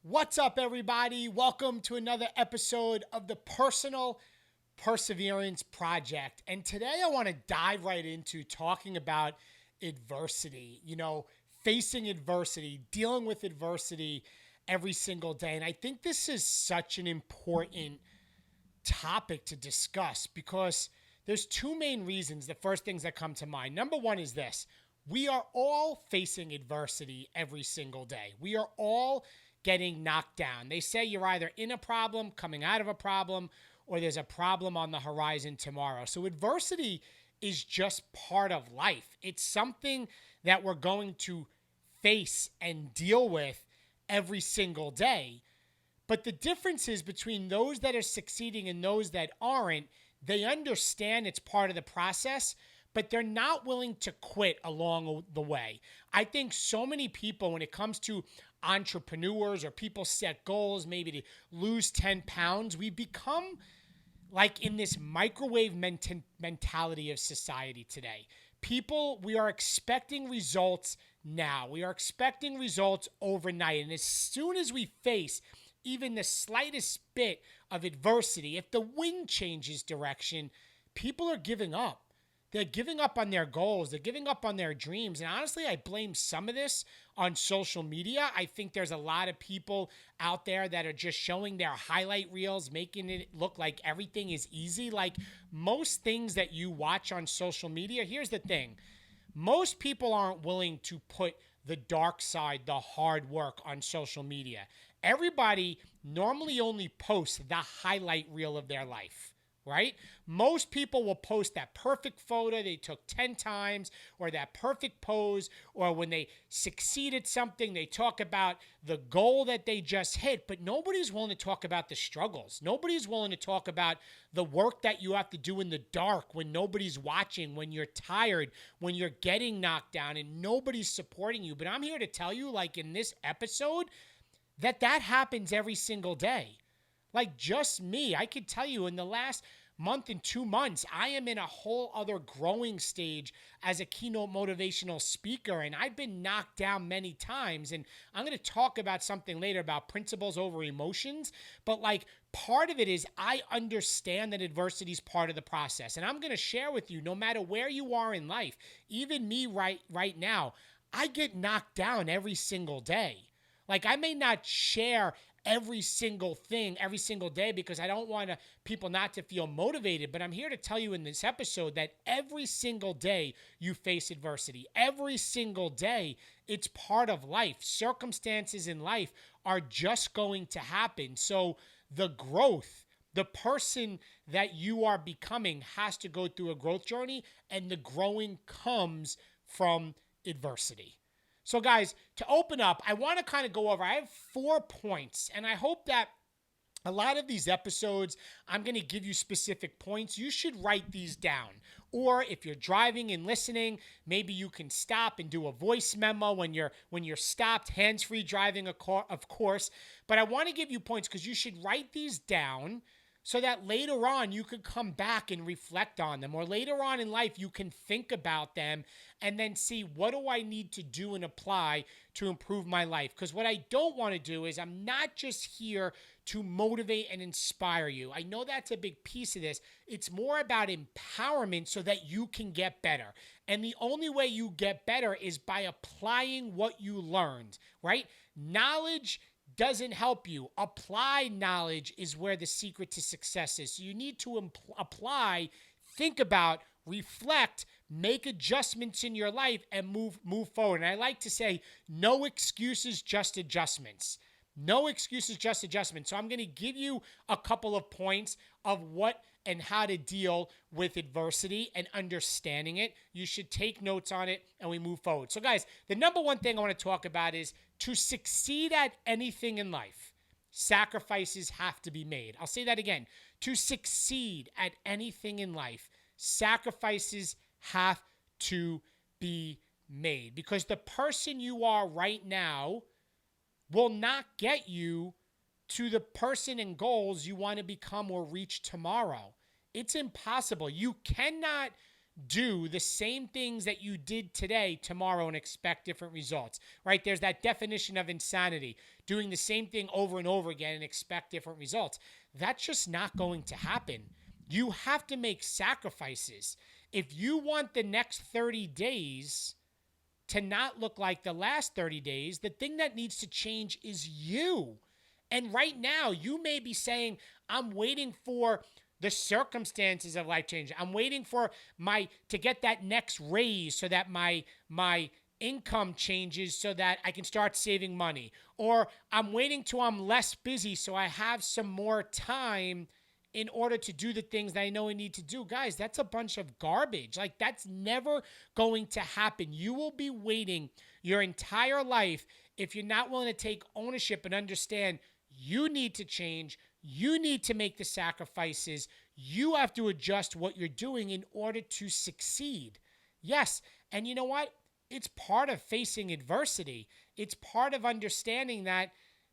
What's up, everybody? Welcome to another episode of the Personal Perseverance Project. And today I want to dive right into talking about adversity, facing adversity, dealing with adversity every single day. And I think this is such an important topic to discuss because there's two main reasons. The first things that come to mind. Number one is this: we are all facing adversity every single day. We are all getting knocked down. They say you're either in a problem, coming out of a problem, or there's a problem on the horizon tomorrow. So adversity is just part of life. It's something that we're going to face and deal with every single day. But the difference is between those that are succeeding and those that aren't, they understand it's part of the process, but they're not willing to quit along the way. I think so many people, when it comes to entrepreneurs or people set goals, maybe to lose 10 pounds, we become like in this microwave mentality of society today. People, we are expecting results now. We are expecting results overnight. And as soon as we face even the slightest bit of adversity, if the wind changes direction, people are giving up. They're giving up on their goals. They're giving up on their dreams. And honestly, I blame some of this on social media. I think there's a lot of people out there that are just showing their highlight reels, making it look like everything is easy. Like most things that you watch on social media, here's the thing. Most people aren't willing to put the dark side, the hard work on social media. Everybody normally only posts the highlight reel of their life, right? Most people will post that perfect photo they took 10 times, or that perfect pose, or when they succeed at something, they talk about the goal that they just hit, but nobody's willing to talk about the struggles. Nobody's willing to talk about the work that you have to do in the dark when nobody's watching, when you're tired, when you're getting knocked down and nobody's supporting you. But I'm here to tell you, like in this episode, that happens every single day. Like just me, I could tell you in the last month and 2 months, I am in a whole other growing stage as a keynote motivational speaker. And I've been knocked down many times. And I'm going to talk about something later about principles over emotions. But like part of it is I understand that adversity is part of the process. And I'm going to share with you, no matter where you are in life, even me right now, I get knocked down every single day. Like I may not share every single thing every single day because I don't want people not to feel motivated. But I'm here to tell you in this episode that every single day you face adversity. Every single day, it's part of life. Circumstances in life are just going to happen. So the growth, the person that you are becoming has to go through a growth journey, and the growing comes from adversity. So guys, to open up, I want to kind of go over, I have 4 points, and I hope that a lot of these episodes, I'm going to give you specific points. You should write these down. Or if you're driving and listening, maybe you can stop and do a voice memo when you're stopped, hands-free driving, of course. But I want to give you points because you should write these down so that later on you could come back and reflect on them, or later on in life you can think about them and then see, what do I need to do and apply to improve my life? Because what I don't want to do is, I'm not just here to motivate and inspire you. I know that's a big piece of this. It's more about empowerment so that you can get better. And the only way you get better is by applying what you learned, right? Knowledge doesn't help you. Applied knowledge is where the secret to success is. So you need to apply, think about, reflect, make adjustments in your life, and move forward. And I like to say, no excuses, just adjustments. No excuses, just adjustments. So I'm going to give you a couple of points of what and how to deal with adversity and understanding it. You should take notes on it and we move forward. So guys, the number one thing I want to talk about is, to succeed at anything in life, sacrifices have to be made. I'll say that again. To succeed at anything in life, sacrifices have to be made. Because the person you are right now will not get you to the person and goals you want to become or reach tomorrow. It's impossible. You cannot do the same things that you did today, tomorrow, and expect different results, right? There's that definition of insanity, doing the same thing over and over again and expect different results. That's just not going to happen. You have to make sacrifices. If you want the next 30 days to not look like the last 30 days, the thing that needs to change is you. And right now, you may be saying, I'm waiting for the circumstances of life change. I'm waiting for to get that next raise so that my income changes so that I can start saving money. Or I'm waiting till I'm less busy so I have some more time in order to do the things that I know I need to do. Guys, that's a bunch of garbage. Like, that's never going to happen. You will be waiting your entire life if you're not willing to take ownership and understand you need to change. You need to make the sacrifices. You have to adjust what you're doing in order to succeed. Yes, and you know what? It's part of facing adversity. It's part of understanding that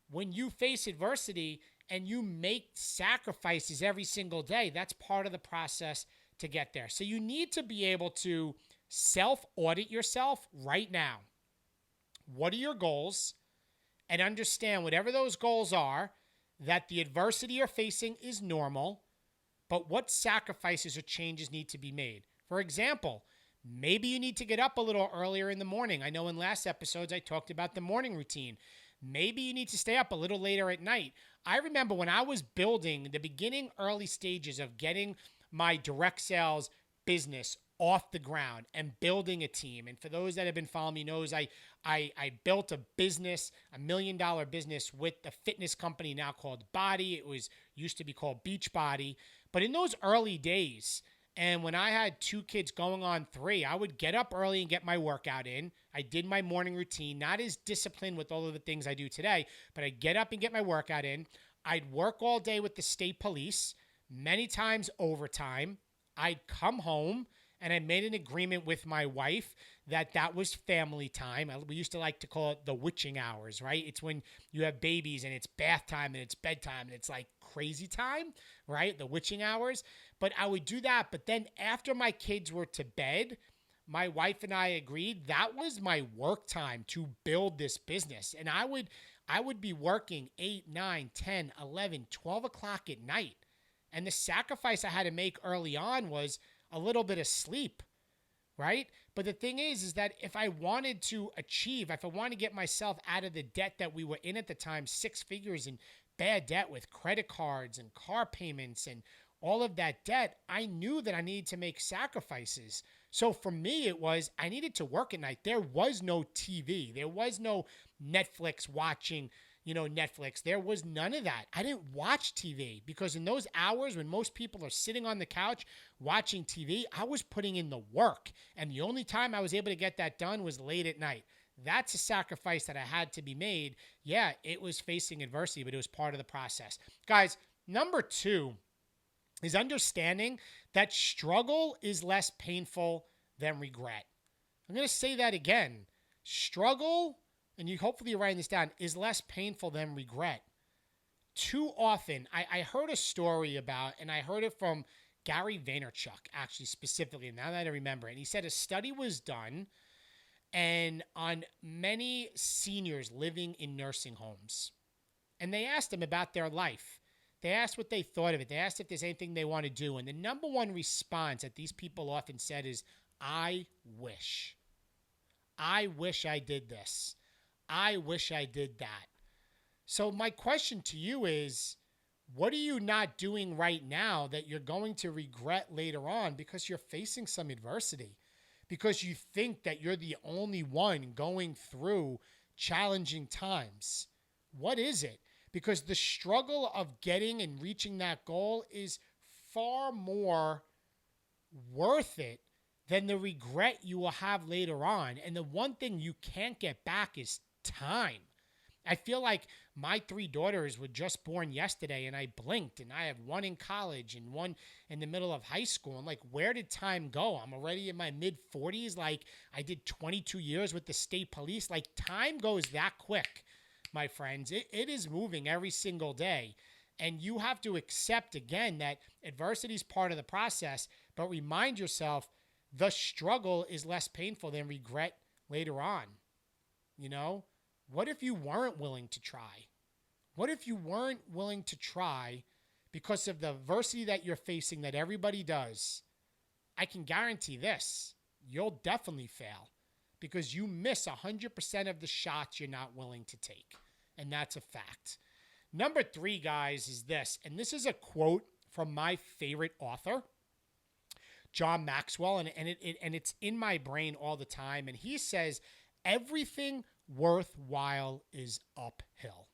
when you face adversity and you make sacrifices every single day, that's part of the process to get there. So you need to be able to self-audit yourself right now. What are your goals? And understand whatever those goals are, that the adversity you're facing is normal, but what sacrifices or changes need to be made. For example, maybe you need to get up a little earlier in the morning. I know in last episodes I talked about the morning routine. Maybe you need to stay up a little later at night. I remember when I was building the beginning early stages of getting my direct sales business off the ground and building a team. And for those that have been following me knows I built a business, $1 million business with a fitness company now called Body. It was used to be called Beachbody. But in those early days, and when I had 2 kids going on 3, I would get up early and get my workout in. I did my morning routine, not as disciplined with all of the things I do today, but I'd get up and get my workout in. I'd work all day with the state police, many times overtime. I'd come home and I made an agreement with my wife that was family time. We used to like to call it the witching hours, right? It's when you have babies and it's bath time and it's bedtime and it's like crazy time, right? The witching hours. But I would do that. But then after my kids were to bed, my wife and I agreed that was my work time to build this business. And I would be working 8, 9, 10, 11, 12 o'clock at night. And the sacrifice I had to make early on was a little bit of sleep, right? But the thing is that if I wanted to achieve, if I wanted to get myself out of the debt that we were in at the time, 6 figures in bad debt with credit cards and car payments and all of that debt, I knew that I needed to make sacrifices. So for me, it was I needed to work at night. There was no TV. There was no Netflix watching, Netflix. There was none of that. I didn't watch TV because in those hours when most people are sitting on the couch watching TV, I was putting in the work. And the only time I was able to get that done was late at night. That's a sacrifice that I had to be made. Yeah, it was facing adversity, but it was part of the process. Guys, number 2 is understanding that struggle is less painful than regret. I'm going to say that again. Struggle, and hopefully you're writing this down, is less painful than regret. Too often, I heard a story about, and I heard it from Gary Vaynerchuk, actually specifically, now that I remember it. And he said a study was done and on many seniors living in nursing homes. And they asked them about their life. They asked what they thought of it. They asked if there's anything they want to do. And the number one response that these people often said is, I wish. I wish I did this. I wish I did that. So my question to you is, what are you not doing right now that you're going to regret later on because you're facing some adversity? Because you think that you're the only one going through challenging times. What is it? Because the struggle of getting and reaching that goal is far more worth it than the regret you will have later on. And the one thing you can't get back is time. I feel like my 3 daughters were just born yesterday and I blinked, and I have one in college and one in the middle of high school. I'm like, where did time go? I'm already in my mid-40s. Like, I did 22 years with the state police. Like, time goes that quick, my friends. It is moving every single day. And you have to accept, again, that adversity is part of the process, but remind yourself the struggle is less painful than regret later on. You know, what if you weren't willing to try? What if you weren't willing to try because of the adversity that you're facing that everybody does? I can guarantee this. You'll definitely fail because you miss 100% of the shots you're not willing to take. And that's a fact. Number 3, guys, is this. And this is a quote from my favorite author, John Maxwell. And it's in my brain all the time. And he says, everything worthwhile is uphill.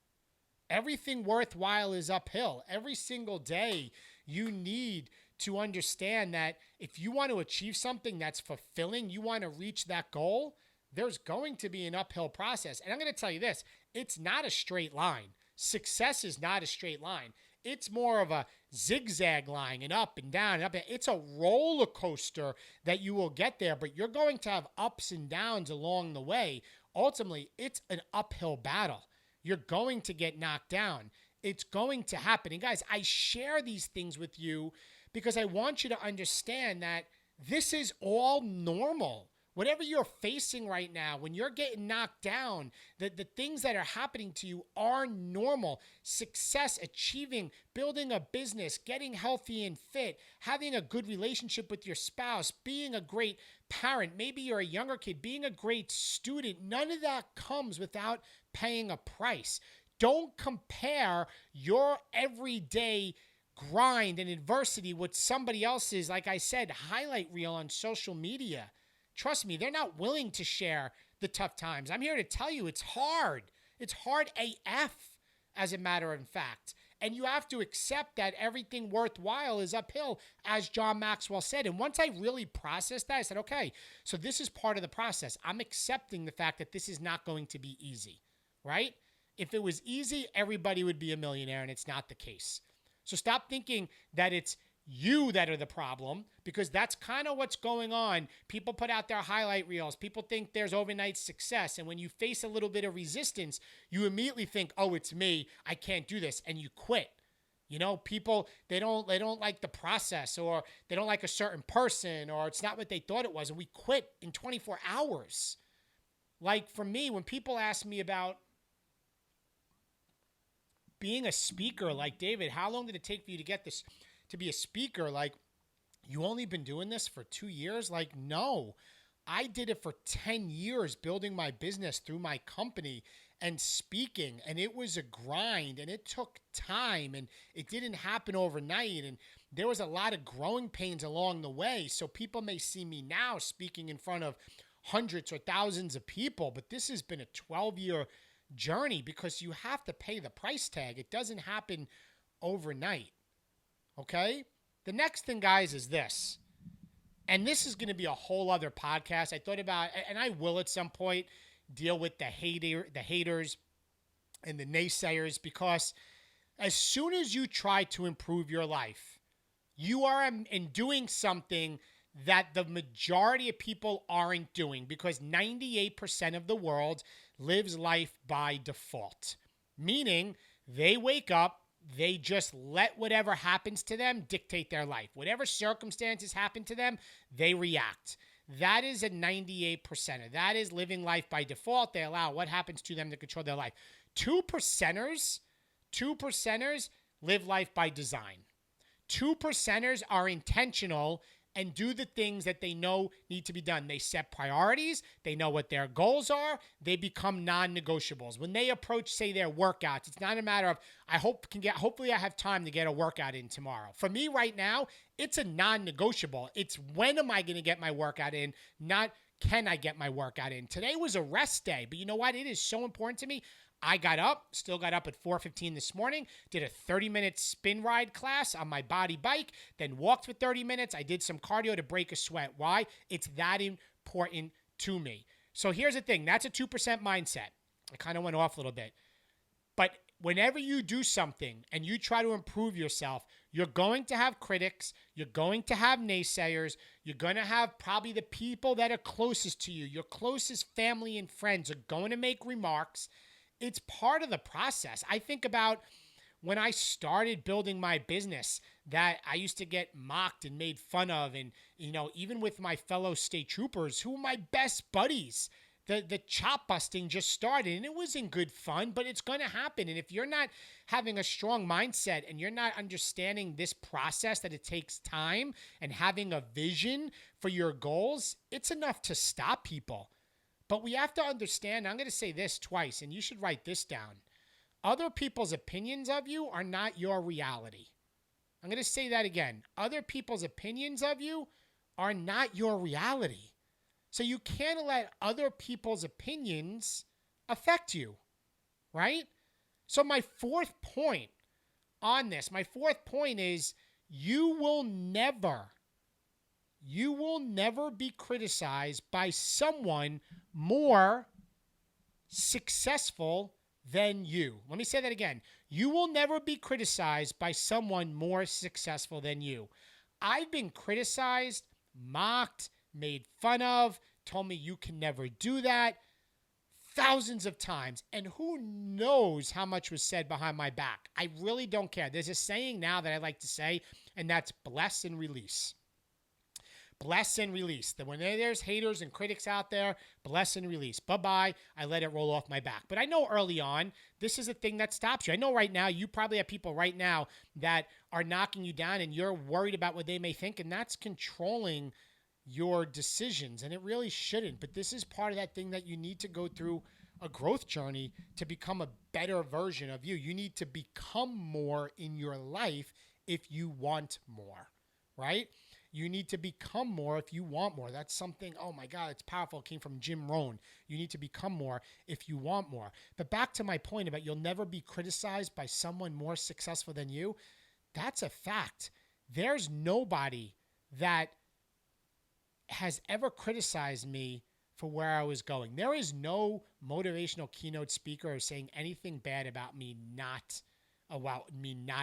Everything worthwhile is uphill. Every single day, you need to understand that if you want to achieve something that's fulfilling, you want to reach that goal, there's going to be an uphill process. And I'm going to tell you this, it's not a straight line. Success is not a straight line. It's more of a zigzag line and up and down and up. It's a roller coaster that you will get there, but you're going to have ups and downs along the way. Ultimately, it's an uphill battle. You're going to get knocked down. It's going to happen. And guys, I share these things with you because I want you to understand that this is all normal. Whatever you're facing right now, when you're getting knocked down, the things that are happening to you are normal. Success, achieving, building a business, getting healthy and fit, having a good relationship with your spouse, being a great parent, maybe you're a younger kid, being a great student, none of that comes without paying a price. Don't compare your everyday grind and adversity with somebody else's, like I said, highlight reel on social media. Trust me, they're not willing to share the tough times. I'm here to tell you it's hard. It's hard AF, as a matter of fact. And you have to accept that everything worthwhile is uphill, as John Maxwell said. And once I really processed that, I said, okay, so this is part of the process. I'm accepting the fact that this is not going to be easy, right? If it was easy, everybody would be a millionaire, and it's not the case. So stop thinking that it's you that are the problem, because that's kind of what's going on. People put out their highlight reels. People think there's overnight success. And when you face a little bit of resistance, you immediately think, oh, it's me. I can't do this. And you quit. You know, people, they don't like the process, or they don't like a certain person, or it's not what they thought it was. And we quit in 24 hours. Like for me, when people ask me about being a speaker, like, David, how long did it take for you to get this, to be a speaker? Like, you only been doing this for 2 years? Like, no, I did it for 10 years, building my business through my company and speaking. And it was a grind, and it took time, and it didn't happen overnight. And there was a lot of growing pains along the way. So people may see me now speaking in front of hundreds or thousands of people, but this has been a 12-year journey, because you have to pay the price tag. It doesn't happen overnight. Okay? The next thing, guys, is this. And this is going to be a whole other podcast. I thought about, and I will at some point, deal with the haters and the naysayers, because as soon as you try to improve your life, you are in doing something that the majority of people aren't doing, because 98% of the world lives life by default. Meaning they wake up, they just let whatever happens to them dictate their life. Whatever circumstances happen to them, they react. That is a 98%. That is living life by default. They allow what happens to them to control their life. 2%ers live life by design. 2%ers are intentional and do the things that they know need to be done. They set priorities. They know what their goals are. They become non-negotiables. When they approach, say, their workouts, it's not a matter of, hopefully I have time to get a workout in tomorrow. For me right now, it's a non-negotiable. It's when am I going to get my workout in, not can I get my workout in. Today was a rest day, but you know what? It is so important to me. I still got up at 4:15 this morning, did a 30-minute spin ride class on my body bike, then walked for 30 minutes. I did some cardio to break a sweat. Why? It's that important to me. So here's the thing. That's a 2% mindset. I kind of went off a little bit. But whenever you do something and you try to improve yourself, you're going to have critics. You're going to have naysayers. You're going to have probably the people that are closest to you. Your closest family and friends are going to make remarks. It's part of the process. I think about when I started building my business that I used to get mocked and made fun of. And, even with my fellow state troopers who were my best buddies, the chop busting just started and it was in good fun, but it's going to happen. And if you're not having a strong mindset and you're not understanding this process, that it takes time and having a vision for your goals, it's enough to stop people. But we have to understand, I'm going to say this twice, and you should write this down. Other people's opinions of you are not your reality. I'm going to say that again. Other people's opinions of you are not your reality. So you can't let other people's opinions affect you, right? So my fourth point on this, is you will never be criticized by someone more successful than you. Let me say that again. You will never be criticized by someone more successful than you. I've been criticized, mocked, made fun of, told me you can never do that thousands of times. And who knows how much was said behind my back. I really don't care. There's a saying now that I like to say, and that's bless and release. Bless and release. That when there's haters and critics out there, bless and release. Bye-bye. I let it roll off my back. But I know early on, this is a thing that stops you. I know right now, you probably have people right now that are knocking you down and you're worried about what they may think, and that's controlling your decisions, and it really shouldn't. But this is part of that thing that you need to go through a growth journey to become a better version of you. You need to become more in your life if you want more, right? You need to become more if you want more. That's something, oh my God, it's powerful. It came from Jim Rohn. You need to become more if you want more. But back to my point about you'll never be criticized by someone more successful than you. That's a fact. There's nobody that has ever criticized me for where I was going. There is no motivational keynote speaker saying anything bad about me not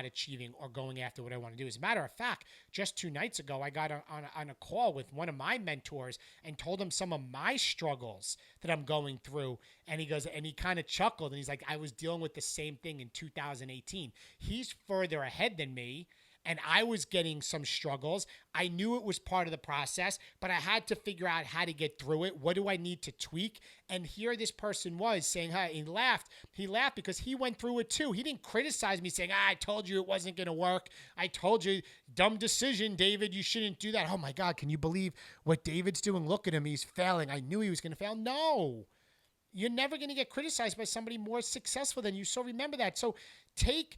achieving or going after what I want to do. As a matter of fact, just 2 nights ago, I got on a call with one of my mentors and told him some of my struggles that I'm going through. And he kind of chuckled and he's like, I was dealing with the same thing in 2018. He's further ahead than me. And I was getting some struggles. I knew it was part of the process, but I had to figure out how to get through it. What do I need to tweak? And here this person was saying, hey, he laughed. He laughed because he went through it too. He didn't criticize me saying, I told you it wasn't going to work. I told you, dumb decision, David, you shouldn't do that. Oh my God, can you believe what David's doing? Look at him. He's failing. I knew he was going to fail. No, you're never going to get criticized by somebody more successful than you. So remember that. So take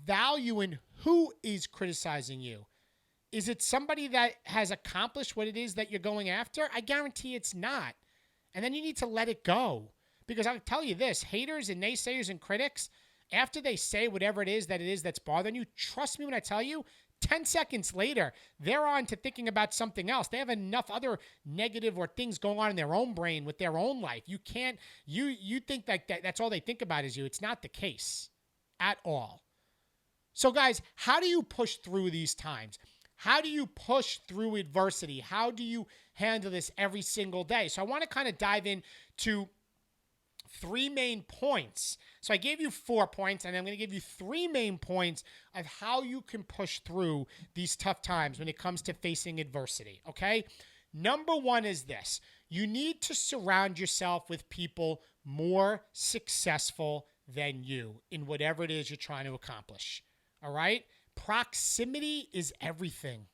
value in who is criticizing you. Is it somebody that has accomplished what it is that you're going after? I guarantee it's not. And then you need to let it go. Because I'll tell you this, haters and naysayers and critics, after they say whatever it is that's bothering you, trust me when I tell you, 10 seconds later, they're on to thinking about something else. They have enough other negative or things going on in their own brain with their own life. You can't, you think like that's all they think about is you. It's not the case at all. So guys, how do you push through these times? How do you push through adversity? How do you handle this every single day? So I want to kind of dive into 3 main points. So I gave you 4 points, and I'm going to give you 3 main points of how you can push through these tough times when it comes to facing adversity, okay? Number 1 is this. You need to surround yourself with people more successful than you in whatever it is you're trying to accomplish. All right? Proximity is everything.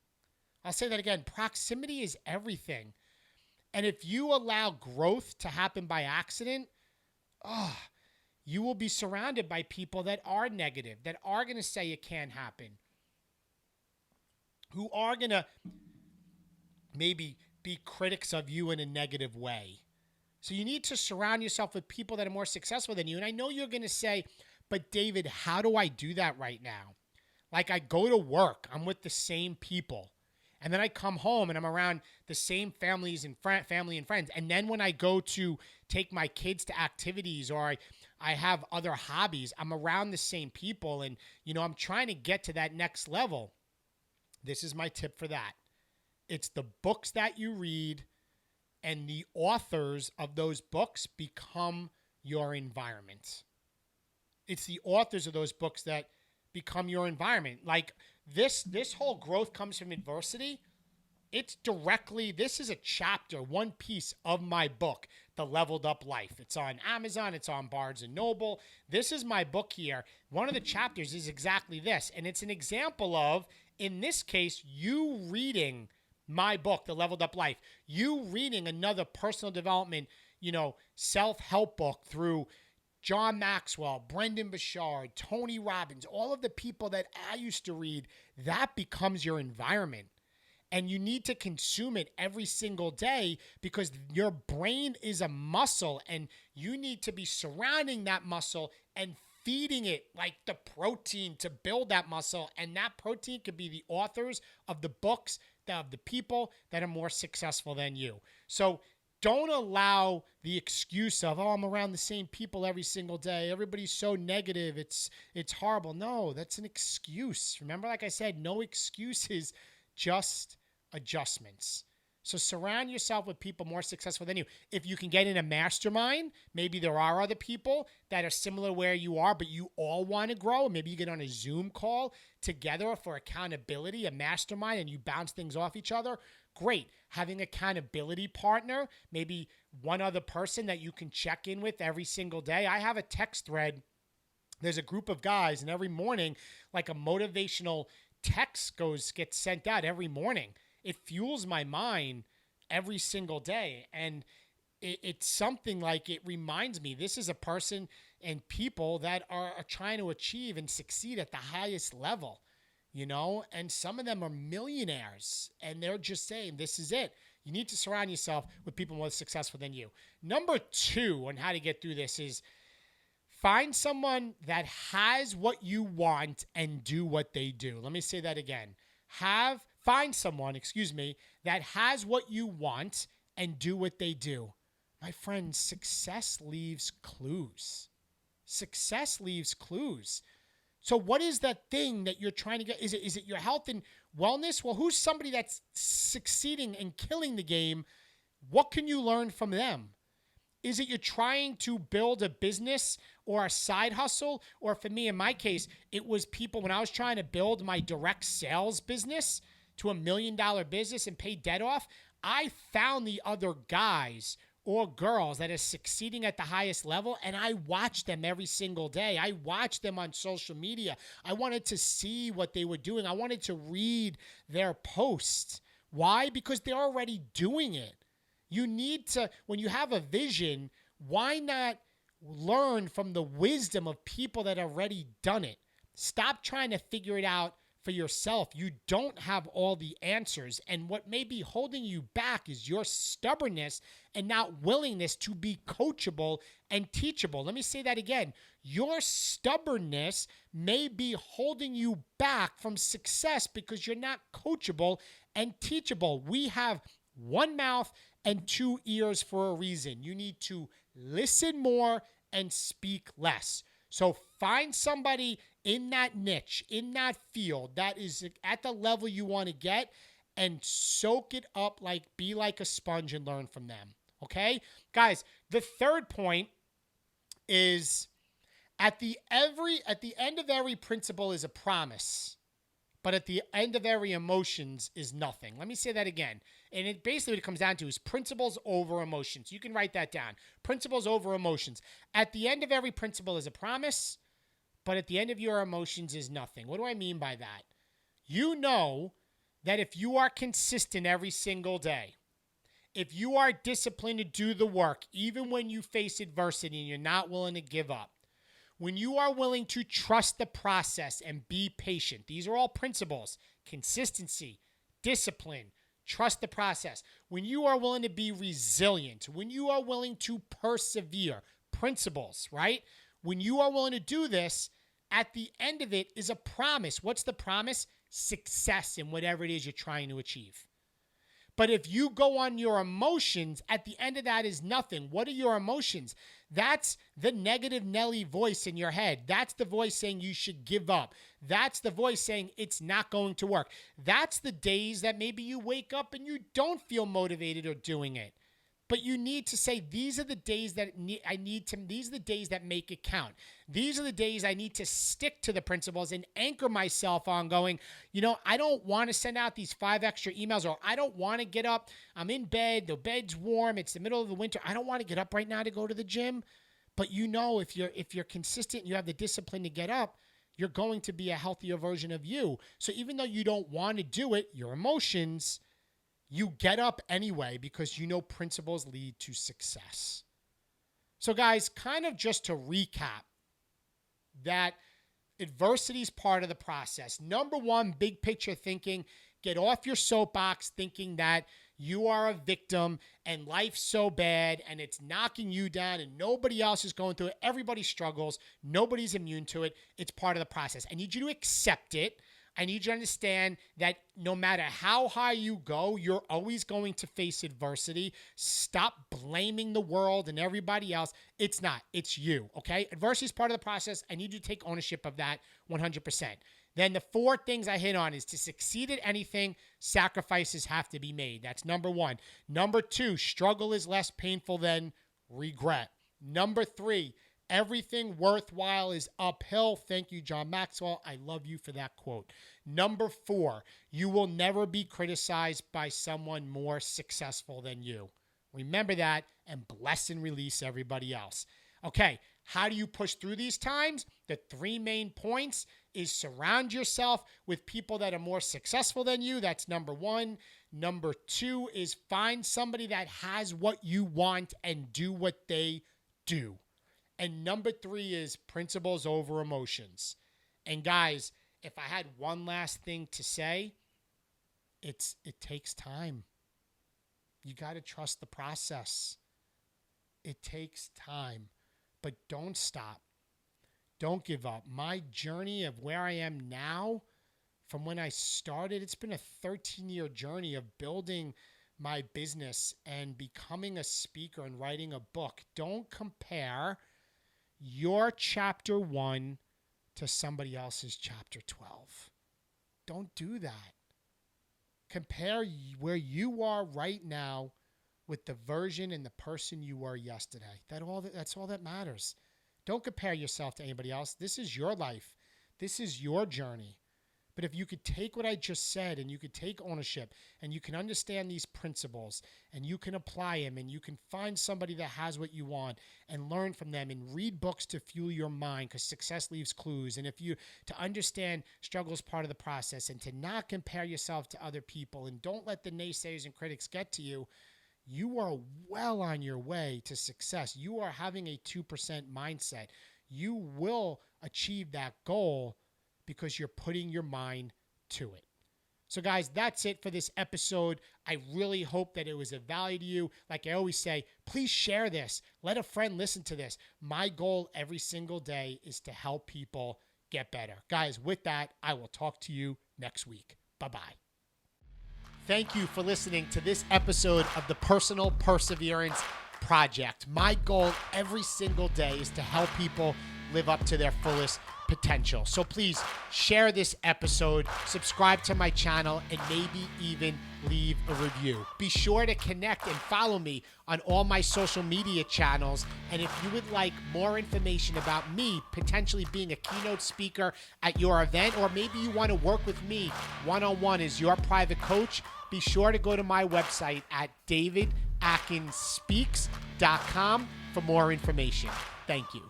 I'll say that again. Proximity is everything. And if you allow growth to happen by accident, you will be surrounded by people that are negative, that are going to say it can't happen, who are going to maybe be critics of you in a negative way. So you need to surround yourself with people that are more successful than you. And I know you're going to say, but David, how do I do that right now? Like I go to work, I'm with the same people. And then I come home and I'm around the same families and family and friends. And then when I go to take my kids to activities or I have other hobbies, I'm around the same people. And, I'm trying to get to that next level. This is my tip for that. It's the books that you read, and the authors of those books become your environment. It's the authors of those books that become your environment. Like this whole growth comes from adversity. This is a chapter, one piece of my book, The Leveled Up Life. It's on Amazon. It's on Barnes and Noble. This is my book here. One of the chapters is exactly this. And it's an example of, in this case, you reading my book, The Leveled Up Life, you reading another personal development, self-help book through John Maxwell, Brendan Bouchard, Tony Robbins, all of the people that I used to read. That becomes your environment. And you need to consume it every single day because your brain is a muscle and you need to be surrounding that muscle and feeding it like the protein to build that muscle. And that protein could be the authors of the books, of the people that are more successful than you. So don't allow the excuse of, I'm around the same people every single day. Everybody's so negative. It's horrible. No, that's an excuse. Remember, like I said, no excuses, just adjustments. So surround yourself with people more successful than you. If you can get in a mastermind, maybe there are other people that are similar where you are, but you all want to grow. Maybe you get on a Zoom call together for accountability, a mastermind, and you bounce things off each other. Great. Having an accountability partner, maybe one other person that you can check in with every single day. I have a text thread. There's a group of guys, and every morning, like a motivational text gets sent out every morning. It fuels my mind every single day. And it's something like, it reminds me, this is a person and people that are trying to achieve and succeed at the highest level, and some of them are millionaires and they're just saying, this is it. You need to surround yourself with people more successful than you. Number 2 on how to get through this is find someone that has what you want and do what they do. Let me say that again. Find someone, that has what you want and do what they do. My friend, success leaves clues. Success leaves clues. So what is that thing that you're trying to get? Is it your health and wellness? Well, who's somebody that's succeeding and killing the game? What can you learn from them? Is it you're trying to build a business or a side hustle? Or for me, in my case, it was people when I was trying to build my direct sales business to $1 million business and pay debt off. I found the other guys or girls that are succeeding at the highest level, and I watched them every single day. I watched them on social media. I wanted to see what they were doing. I wanted to read their posts. Why? Because they're already doing it. You need to, when you have a vision, why not learn from the wisdom of people that have already done it? Stop trying to figure it out for yourself. You don't have all the answers. And what may be holding you back is your stubbornness and not willingness to be coachable and teachable. Let me say that again. Your stubbornness may be holding you back from success because you're not coachable and teachable. We have one mouth and 2 ears for a reason. You need to listen more and speak less. So find somebody in that niche, in that field that is at the level you want to get and soak it up, be like a sponge and learn from them. Okay? Guys, the third point is at the end of every principle is a promise, but at the end of every emotions is nothing. Let me say that again. And it basically what it comes down to is principles over emotions. You can write that down. Principles over emotions. At the end of every principle is a promise, but at the end of your emotions is nothing. What do I mean by that? You know that if you are consistent every single day, if you are disciplined to do the work, even when you face adversity and you're not willing to give up, when you are willing to trust the process and be patient, these are all principles: consistency, discipline, trust the process. When you are willing to be resilient, when you are willing to persevere, principles, right? When you are willing to do this, at the end of it is a promise. What's the promise? Success in whatever it is you're trying to achieve. But if you go on your emotions, at the end of that is nothing. What are your emotions? That's the negative Nelly voice in your head. That's the voice saying you should give up. That's the voice saying it's not going to work. That's the days that maybe you wake up and you don't feel motivated or doing it. But you need to say, these are the days that these are the days that make it count. These are the days I need to stick to the principles and anchor myself on going, I don't want to send out these 5 extra emails, or I don't want to get up. I'm in bed. The bed's warm. It's the middle of the winter. I don't want to get up right now to go to the gym. But if you're consistent and you have the discipline to get up, you're going to be a healthier version of you. So even though you don't want to do it, your emotions, you get up anyway because principles lead to success. So guys, kind of just to recap, that adversity is part of the process. Number one, big picture thinking. Get off your soapbox thinking that you are a victim and life's so bad and it's knocking you down and nobody else is going through it. Everybody struggles. Nobody's immune to it. It's part of the process. I need you to accept it. I need you to understand that no matter how high you go, you're always going to face adversity. Stop blaming the world and everybody else. It's not. It's you, okay? Adversity is part of the process. I need you to take ownership of that 100%. Then the 4 things I hit on is to succeed at anything, sacrifices have to be made. That's number 1. Number 2, struggle is less painful than regret. Number 3, everything worthwhile is uphill. Thank you, John Maxwell. I love you for that quote. Number 4, you will never be criticized by someone more successful than you. Remember that and bless and release everybody else. Okay, how do you push through these times? The 3 main points is surround yourself with people that are more successful than you. That's number 1. Number 2 is find somebody that has what you want and do what they do. And number 3 is principles over emotions. And guys, if I had one last thing to say, it takes time. You got to trust the process. It takes time, but don't stop. Don't give up. My journey of where I am now, from when I started, it's been a 13-year journey of building my business and becoming a speaker and writing a book. Don't compare your chapter 1 to somebody else's chapter 12. Don't do that. Compare where you are right now with the version and the person you were yesterday. That's all that matters. Don't compare yourself to anybody else. This is your life. This is your journey. But if you could take what I just said and you could take ownership and you can understand these principles and you can apply them and you can find somebody that has what you want and learn from them and read books to fuel your mind, because success leaves clues. And to understand struggle is part of the process and to not compare yourself to other people and don't let the naysayers and critics get to you, you are well on your way to success. You are having a 2% mindset. You will achieve that goal because you're putting your mind to it. So guys, that's it for this episode. I really hope that it was of value to you. Like I always say, please share this. Let a friend listen to this. My goal every single day is to help people get better. Guys, with that, I will talk to you next week. Bye-bye. Thank you for listening to this episode of the Personal Perseverance Project. My goal every single day is to help people live up to their fullest potential. So please share this episode, subscribe to my channel, and maybe even leave a review. Be sure to connect and follow me on all my social media channels. And if you would like more information about me potentially being a keynote speaker at your event, or maybe you want to work with me one-on-one as your private coach, be sure to go to my website at davidatkins.com for more information. Thank you.